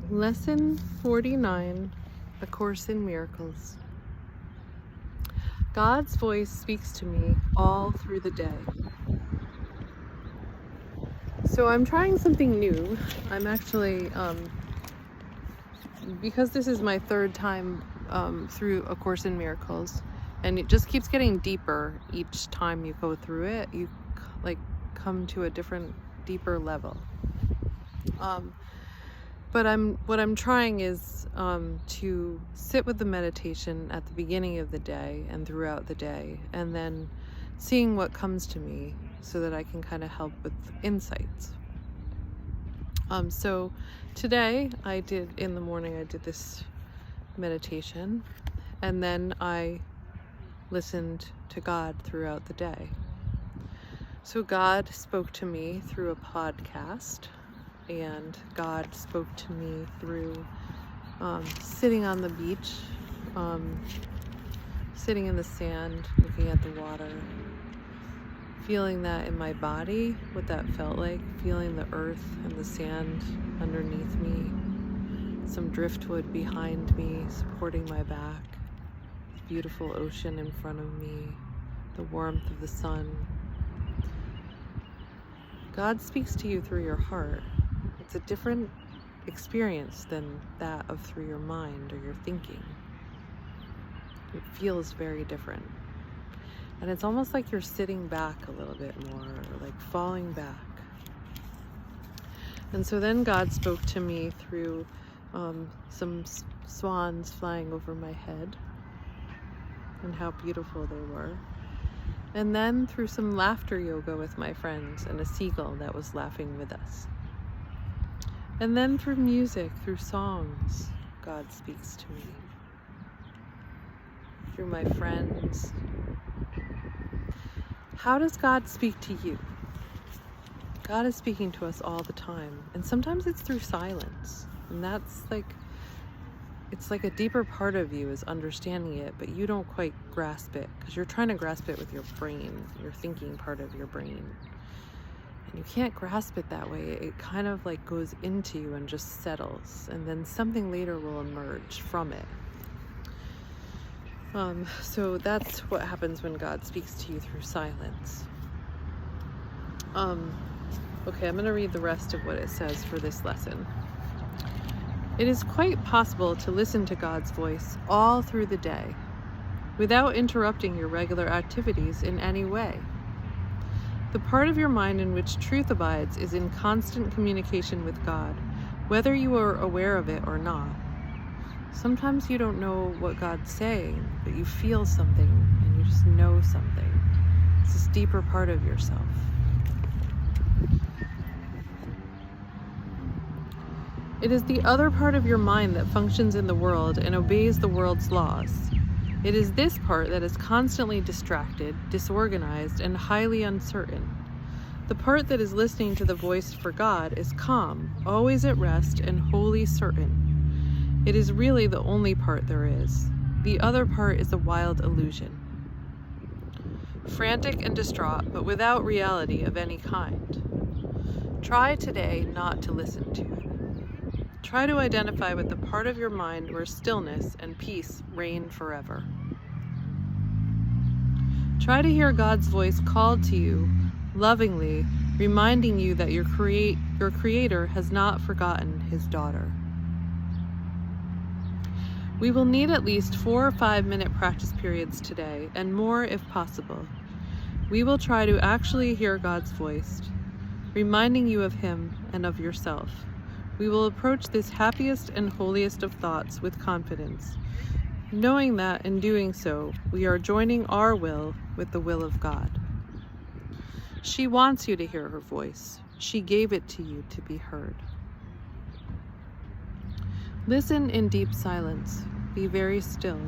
Lesson 49, A Course in Miracles. God's voice speaks to me all through the day. So I'm trying something new. I'm actually, because this is my third time through A Course in Miracles, and it just keeps getting deeper each time you go through it, you come to a different, deeper level. But what I'm trying is to sit with the meditation at the beginning of the day and throughout the day, and then seeing what comes to me so that I can kind of help with insights. So today in the morning I did this meditation, and then I listened to God throughout the day. So God spoke to me through a podcast, and God spoke to me through sitting on the beach, sitting in the sand, looking at the water, feeling that in my body, what that felt like, feeling the earth and the sand underneath me, some driftwood behind me supporting my back, beautiful ocean in front of me, the warmth of the sun. God speaks to you through your heart. It's a different experience than that of through your mind or your thinking. It feels very different. And it's almost like you're sitting back a little bit more, or like falling back. And so then God spoke to me through some swans flying over my head and how beautiful they were. And then through some laughter yoga with my friends and a seagull that was laughing with us. And then through music, through songs, God speaks to me. Through my friends. How does God speak to you? God is speaking to us all the time. And sometimes it's through silence. And that's it's like a deeper part of you is understanding it, but you don't quite grasp it because you're trying to grasp it with your brain, your thinking part of your brain. And you can't grasp it that way. It kind of goes into you and just settles, and then something later will emerge from it. So that's what happens when God speaks to you through silence. Okay, I'm going to read the rest of what it says for this lesson. It is quite possible to listen to God's voice all through the day without interrupting your regular activities in any way. The part of your mind in which truth abides is in constant communication with God, whether you are aware of it or not. Sometimes you don't know what God's saying, but you feel something and you just know something. It's this deeper part of yourself. It is the other part of your mind that functions in the world and obeys the world's laws. It is this part that is constantly distracted, disorganized, and highly uncertain. The part that is listening to the voice for God is calm, always at rest, and wholly certain. It is really the only part there is. The other part is a wild illusion. Frantic and distraught, but without reality of any kind. Try today not to listen to it. Try to identify with the part of your mind where stillness and peace reign forever. Try to hear God's voice called to you, lovingly, reminding you that your Creator has not forgotten His daughter. We will need at least 4 or 5 minute practice periods today, and more if possible. We will try to actually hear God's voice, reminding you of Him and of yourself. We will approach this happiest and holiest of thoughts with confidence, knowing that in doing so, we are joining our will with the will of God. She wants you to hear her voice. She gave it to you to be heard. Listen in deep silence. Be very still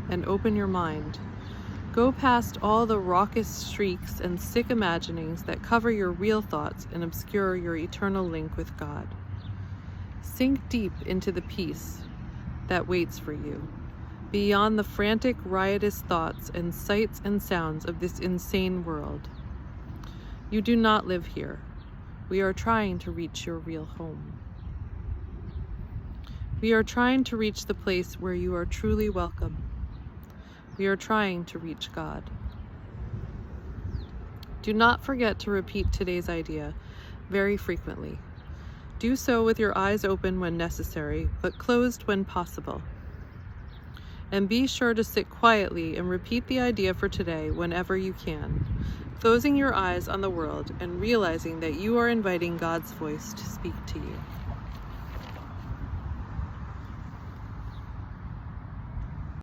and open your mind. Go past all the raucous shrieks and sick imaginings that cover your real thoughts and obscure your eternal link with God. Sink deep into the peace that waits for you, beyond the frantic, riotous thoughts and sights and sounds of this insane world. You do not live here. We are trying to reach your real home. We are trying to reach the place where you are truly welcome. We are trying to reach God. Do not forget to repeat today's idea very frequently. Do so with your eyes open when necessary, but closed when possible. And be sure to sit quietly and repeat the idea for today whenever you can, closing your eyes on the world and realizing that you are inviting God's voice to speak to you.